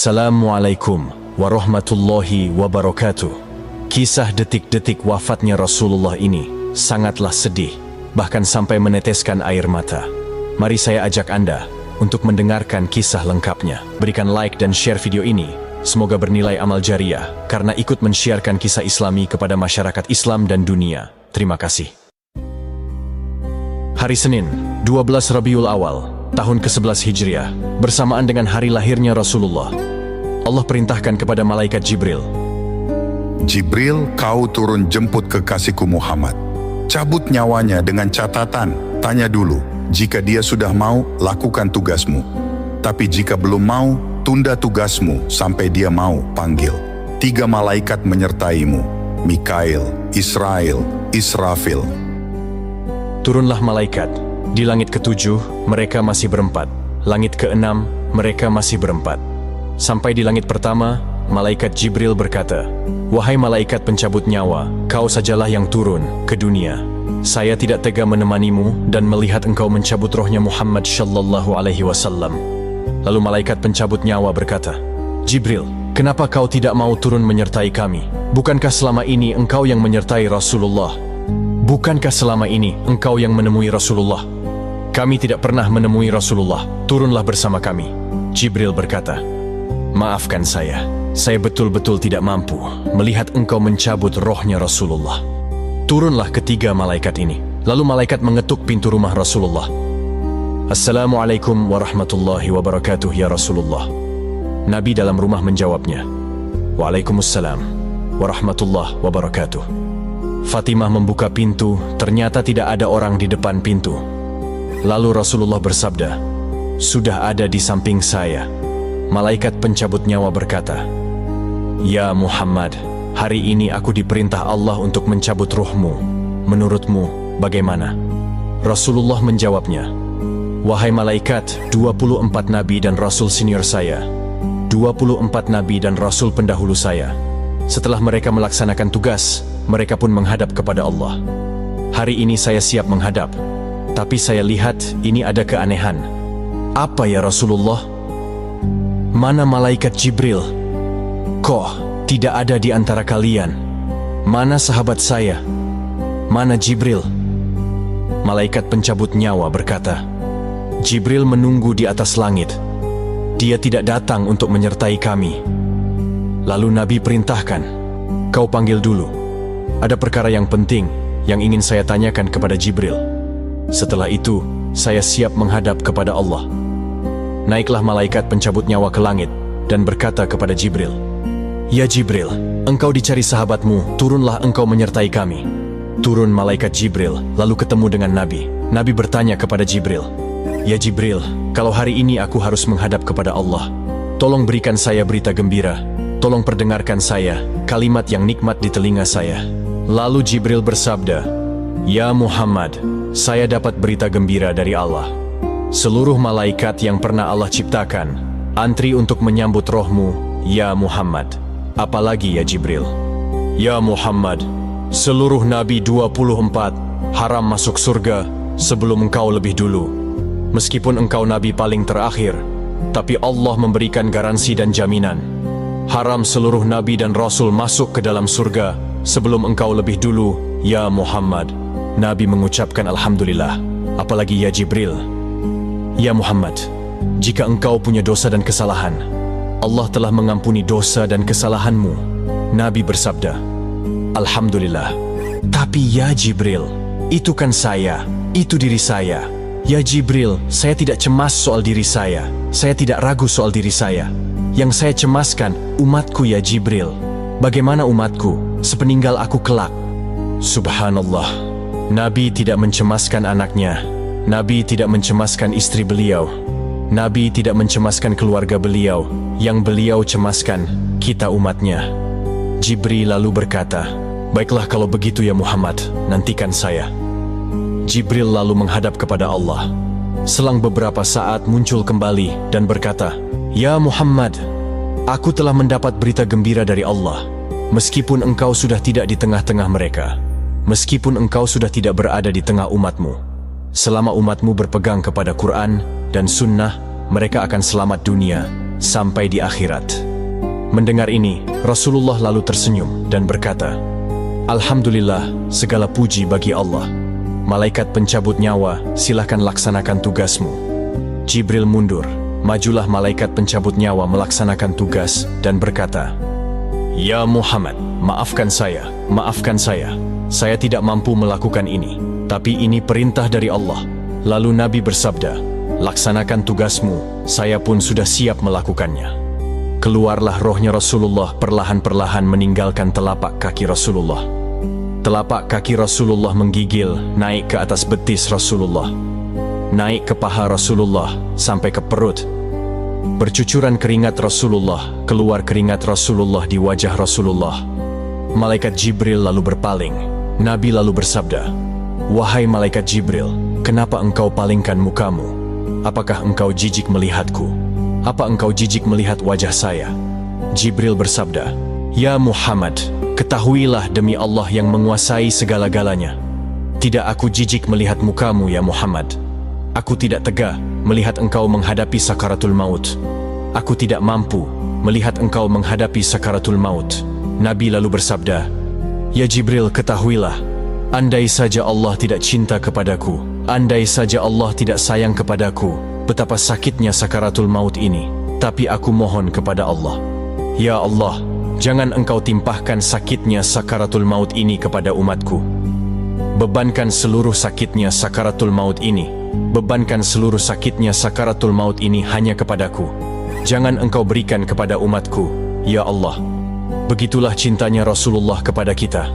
Assalamualaikum warahmatullahi wabarakatuh. Kisah detik-detik wafatnya Rasulullah ini sangatlah sedih, bahkan sampai meneteskan air mata. Mari saya ajak Anda untuk mendengarkan kisah lengkapnya. Berikan like dan share video ini. Semoga bernilai amal jariah karena ikut men-syiarkan kisah Islami kepada masyarakat Islam dan dunia. Terima kasih. Hari Senin, 12 Rabiul Awal, tahun ke-11 Hijriah, bersamaan dengan hari lahirnya Rasulullah. Allah perintahkan kepada malaikat Jibril, Jibril, kau turun jemput kekasihku Muhammad. Cabut nyawanya dengan catatan, tanya dulu. Jika dia sudah mau, lakukan tugasmu. Tapi jika belum mau, tunda tugasmu sampai dia mau, panggil. 3 malaikat menyertaimu, Mikail, Israel, Israfil. turunlah malaikat. Di langit ke-7, mereka masih berempat. Langit ke-6, mereka masih berempat. Sampai di langit pertama, malaikat Jibril berkata, "Wahai malaikat pencabut nyawa, kau sajalah yang turun ke dunia. Saya tidak tega menemanimu dan melihat engkau mencabut rohnya Muhammad sallallahu alaihi wasallam." Lalu malaikat pencabut nyawa berkata, "Jibril, kenapa kau tidak mau turun menyertai kami? Bukankah selama ini engkau yang menyertai Rasulullah? Bukankah selama ini engkau yang menemui Rasulullah? Kami tidak pernah menemui Rasulullah, turunlah bersama kami." Jibril berkata, "Maafkan saya betul-betul tidak mampu melihat engkau mencabut rohnya Rasulullah." Turunlah ketiga malaikat ini. Lalu malaikat mengetuk pintu rumah Rasulullah. "Assalamualaikum warahmatullahi wabarakatuh ya Rasulullah." Nabi dalam rumah menjawabnya, "Waalaikumsalam warahmatullahi wabarakatuh." Fatimah membuka pintu, ternyata tidak ada orang di depan pintu. Lalu Rasulullah bersabda, "Sudah ada di samping saya." Malaikat pencabut nyawa berkata, "Ya Muhammad, hari ini aku diperintah Allah untuk mencabut ruhmu. Menurutmu bagaimana?" Rasulullah menjawabnya, "Wahai malaikat, 24 nabi dan rasul senior saya, 24 nabi dan rasul pendahulu saya. Setelah mereka melaksanakan tugas, mereka pun menghadap kepada Allah. Hari ini saya siap menghadap, tapi saya lihat ini ada keanehan." "Apa ya Rasulullah?" "Mana malaikat Jibril? Kok tidak ada di antara kalian? Mana sahabat saya? Mana Jibril?" Malaikat pencabut nyawa berkata, "Jibril menunggu di atas langit. Dia tidak datang untuk menyertai kami." Lalu Nabi perintahkan, "Kau panggil dulu. Ada perkara yang penting yang ingin saya tanyakan kepada Jibril. Setelah itu, saya siap menghadap kepada Allah." Naiklah malaikat pencabut nyawa ke langit dan berkata kepada Jibril, "Ya Jibril, engkau dicari sahabatmu, turunlah engkau menyertai kami." Turun malaikat Jibril, lalu ketemu dengan Nabi. Nabi bertanya kepada Jibril, "Ya Jibril, kalau hari ini aku harus menghadap kepada Allah, tolong berikan saya berita gembira. Tolong perdengarkan saya kalimat yang nikmat di telinga saya." Lalu Jibril bersabda, "Ya Muhammad, saya dapat berita gembira dari Allah. Seluruh malaikat yang pernah Allah ciptakan antri untuk menyambut rohmu, ya Muhammad. Apalagi ya Jibril. Ya Muhammad, seluruh nabi 24 haram masuk surga sebelum engkau lebih dulu. Meskipun engkau nabi paling terakhir, tapi Allah memberikan garansi dan jaminan. Haram seluruh nabi dan rasul masuk ke dalam surga sebelum engkau lebih dulu, ya Muhammad." Nabi mengucapkan Alhamdulillah. "Apalagi ya Jibril." "Ya Muhammad, jika engkau punya dosa dan kesalahan, Allah telah mengampuni dosa dan kesalahanmu." Nabi bersabda, "Alhamdulillah." "Tapi ya Jibril, itu kan saya, itu diri saya." "Ya Jibril, saya tidak cemas soal diri saya tidak ragu soal diri saya. Yang saya cemaskan umatku ya Jibril. Bagaimana umatku sepeninggal aku kelak?" Subhanallah, Nabi tidak mencemaskan anaknya. Nabi tidak mencemaskan istri beliau. Nabi tidak mencemaskan keluarga beliau. Yang beliau cemaskan kita umatnya. Jibril lalu berkata, "Baiklah kalau begitu ya Muhammad, nantikan saya." Jibril lalu menghadap kepada Allah. Selang beberapa saat muncul kembali dan berkata, "Ya Muhammad, aku telah mendapat berita gembira dari Allah. Meskipun engkau sudah tidak di tengah-tengah mereka, meskipun engkau sudah tidak berada di tengah umatmu, selama umatmu berpegang kepada Quran dan Sunnah, mereka akan selamat dunia, sampai di akhirat. Mendengar ini, Rasulullah lalu tersenyum dan berkata, Alhamdulillah, segala puji bagi Allah. Malaikat pencabut nyawa, silakan laksanakan tugasmu. Jibril mundur, majulah malaikat pencabut nyawa melaksanakan tugas dan berkata, Ya Muhammad, maafkan saya, maafkan saya. Saya tidak mampu melakukan ini, tapi ini perintah dari Allah. Lalu Nabi bersabda, laksanakan tugasmu, saya pun sudah siap melakukannya. Keluarlah rohnya Rasulullah perlahan-perlahan meninggalkan telapak kaki Rasulullah. Telapak kaki Rasulullah menggigil naik ke atas betis Rasulullah, naik ke paha Rasulullah sampai ke perut. Bercucuran keringat Rasulullah, keluar keringat Rasulullah di wajah Rasulullah. Malaikat Jibril lalu berpaling. Nabi lalu bersabda, Wahai malaikat Jibril, kenapa engkau palingkan mukamu? Apakah engkau jijik melihatku? Apa engkau jijik melihat wajah saya? Jibril bersabda, Ya Muhammad, ketahuilah demi Allah yang menguasai segala-galanya. Tidak aku jijik melihat mukamu ya Muhammad. Aku tidak tega melihat engkau menghadapi sakaratul maut. Aku tidak mampu melihat engkau menghadapi sakaratul maut. Nabi lalu bersabda, Ya Jibril, ketahuilah, andai saja Allah tidak cinta kepadaku, andai saja Allah tidak sayang kepadaku, betapa sakitnya sakaratul maut ini. Tapi aku mohon kepada Allah, Ya Allah, jangan engkau timpahkan sakitnya sakaratul maut ini kepada umatku. Bebankan seluruh sakitnya sakaratul maut ini. Bebankan seluruh sakitnya sakaratul maut ini hanya kepadaku. Jangan engkau berikan kepada umatku, Ya Allah. Begitulah cintanya Rasulullah kepada kita.